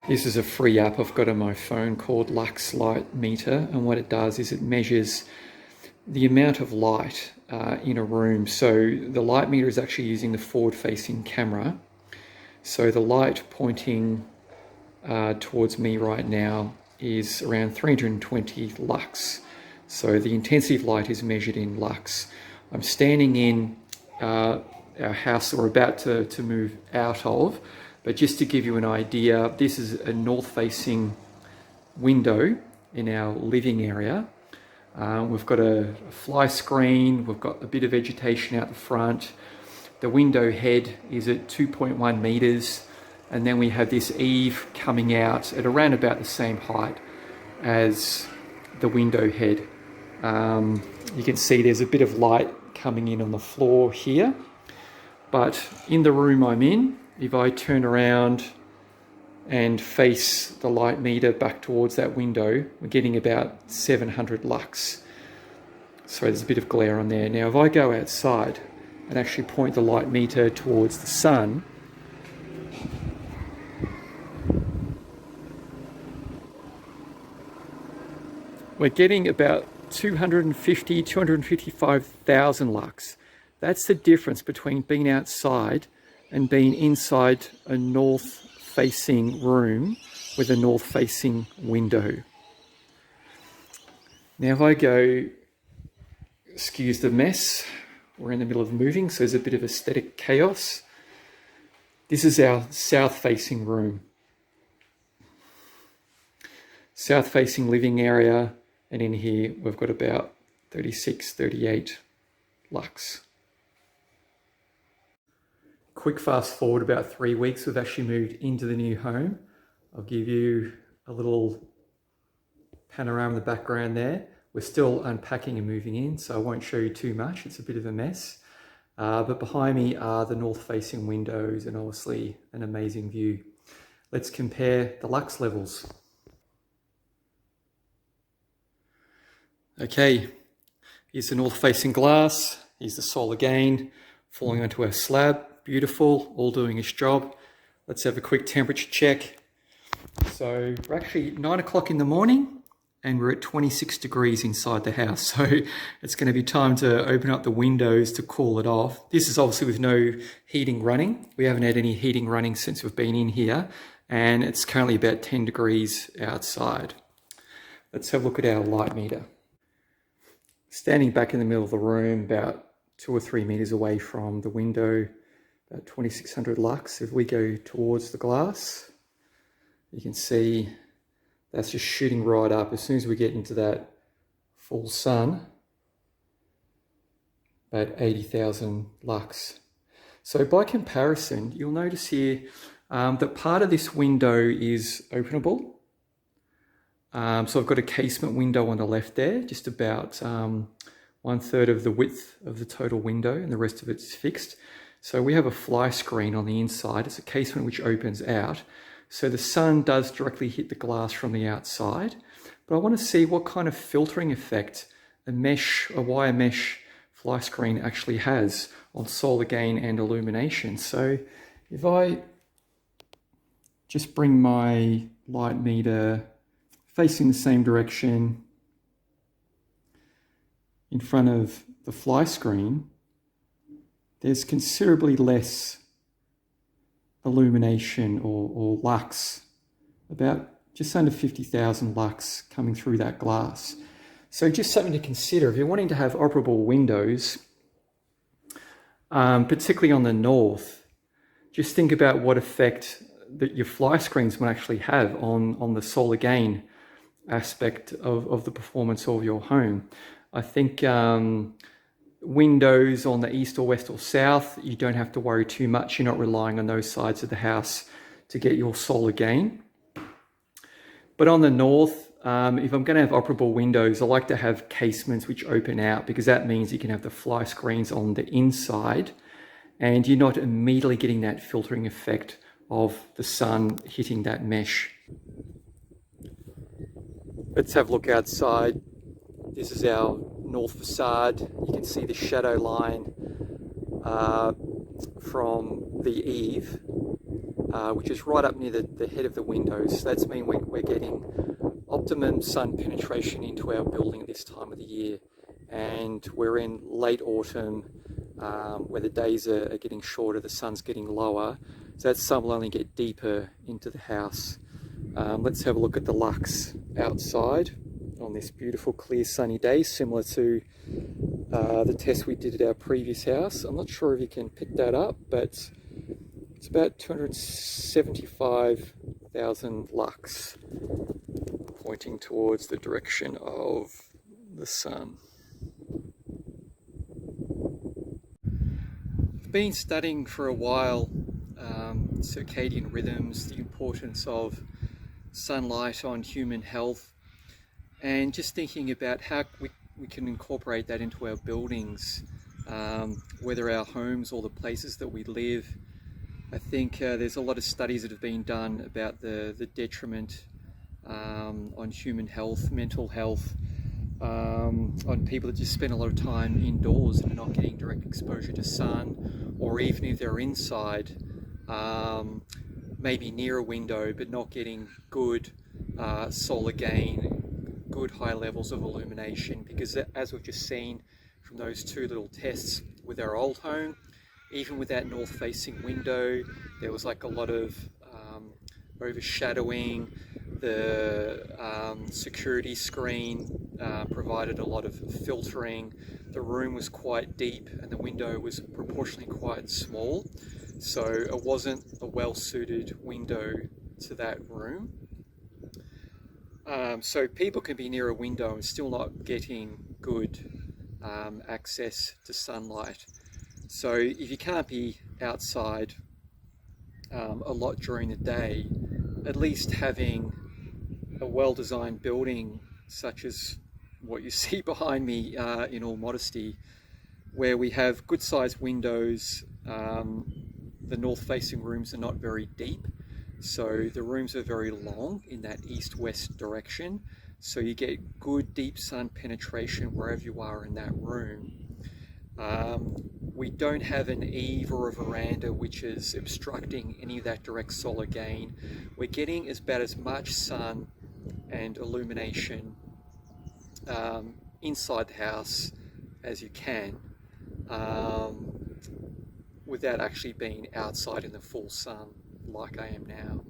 This is a free app I've got on my phone called Lux Light Meter, and what it does is it measures the amount of light in a room. So the light meter is actually using the forward-facing camera. So the light pointing towards me right now is around 320 lux. So the intensity of light is measured in lux. I'm standing in our house that we're about to move out of, but just to give you an idea, this is a north-facing window in our living area. We've got a fly screen, we've got a bit of vegetation out the front. The window head is at 2.1 meters, and then we have this eave coming out at around about the same height as the window head. You can see there's a bit of light coming in on the floor here, but in the room I'm in, if I turn around and face the light meter back towards that window, we're getting about 700 lux. So there's a bit of glare on there. Now if I go outside and actually point the light meter towards the sun, we're getting about 255,000 lux. That's the difference between being outside and being inside a north-facing room with a north-facing window. Now if I go, excuse the mess, we're in the middle of moving, so there's a bit of aesthetic chaos. This is our south-facing room. South-facing living area, and in here we've got about 36, 38 lux. Quick fast forward about 3 weeks, we've actually moved into the new home. I'll give you a little panorama in the background there. We're still unpacking and moving in, so I won't show you too much. It's a bit of a mess. But behind me are the north-facing windows and obviously an amazing view. Let's compare the lux levels. Okay, here's the north-facing glass. Here's the solar gain falling onto our slab. Beautiful, all doing its job. Let's have a quick temperature check. So we're actually 9 o'clock in the morning and we're at 26 degrees inside the house. So it's going to be time to open up the windows to cool it off. This is obviously with no heating running. We haven't had any heating running since we've been in here, and it's currently about 10 degrees outside. Let's have a look at our light meter. Standing back in the middle of the room, about 2 or 3 meters away from the window, about 2600 lux. If we go towards the glass, you can see that's just shooting right up. As soon as we get into that full sun, about 80,000 lux. So by comparison, you'll notice here that part of this window is openable. So I've got a casement window on the left there, just about 1/3 of the width of the total window, and the rest of it's fixed. So we have a fly screen on the inside. It's a casement which opens out. So the sun does directly hit the glass from the outside. But I want to see what kind of filtering effect a wire mesh fly screen actually has on solar gain and illumination. So if I just bring my light meter facing the same direction in front of the fly screen, there's considerably less illumination or lux, about just under 50,000 lux coming through that glass. So just something to consider if you're wanting to have operable windows, particularly on the north. Just think about what effect that your fly screens will actually have on the solar gain aspect of the performance of your home. I think windows on the east or west or south, you don't have to worry too much. You're not relying on those sides of the house to get your solar gain. But on the north, if I'm going to have operable windows, I like to have casements which open out, because that means you can have the fly screens on the inside and you're not immediately getting that filtering effect of the sun hitting that mesh. Let's have a look outside. This is our north facade. You can see the shadow line from the eave which is right up near the head of the windows. So that's mean we're getting optimum sun penetration into our building at this time of the year. And we're in late autumn, where the days are getting shorter, the sun's getting lower, so that sun will only get deeper into the house. Let's have a look at the lux outside on this beautiful clear sunny day, similar to the test we did at our previous house. I'm not sure if you can pick that up, but it's about 275,000 lux, pointing towards the direction of the sun. I've been studying for a while circadian rhythms, the importance of sunlight on human health, and just thinking about how we can incorporate that into our buildings, whether our homes or the places that we live. I think there's a lot of studies that have been done about the detriment on human health, mental health, on people that just spend a lot of time indoors and are not getting direct exposure to sun, or even if they're inside, maybe near a window but not getting good solar gain, good high levels of illumination, because as we've just seen from those two little tests with our old home, even with that north facing window, there was like a lot of overshadowing. The security screen provided a lot of filtering. The room was quite deep and the window was proportionally quite small, so it wasn't a well-suited window to that room. So people can be near a window and still not getting good access to sunlight. So if you can't be outside a lot during the day, at least having a well-designed building such as what you see behind me, in all modesty, where we have good-sized windows. The north-facing rooms are not very deep, so the rooms are very long in that east-west direction, so you get good deep sun penetration wherever you are in that room. We don't have an eave or a veranda which is obstructing any of that direct solar gain. We're getting about as much sun and illumination inside the house as you can, without actually being outside in the full sun like I am now.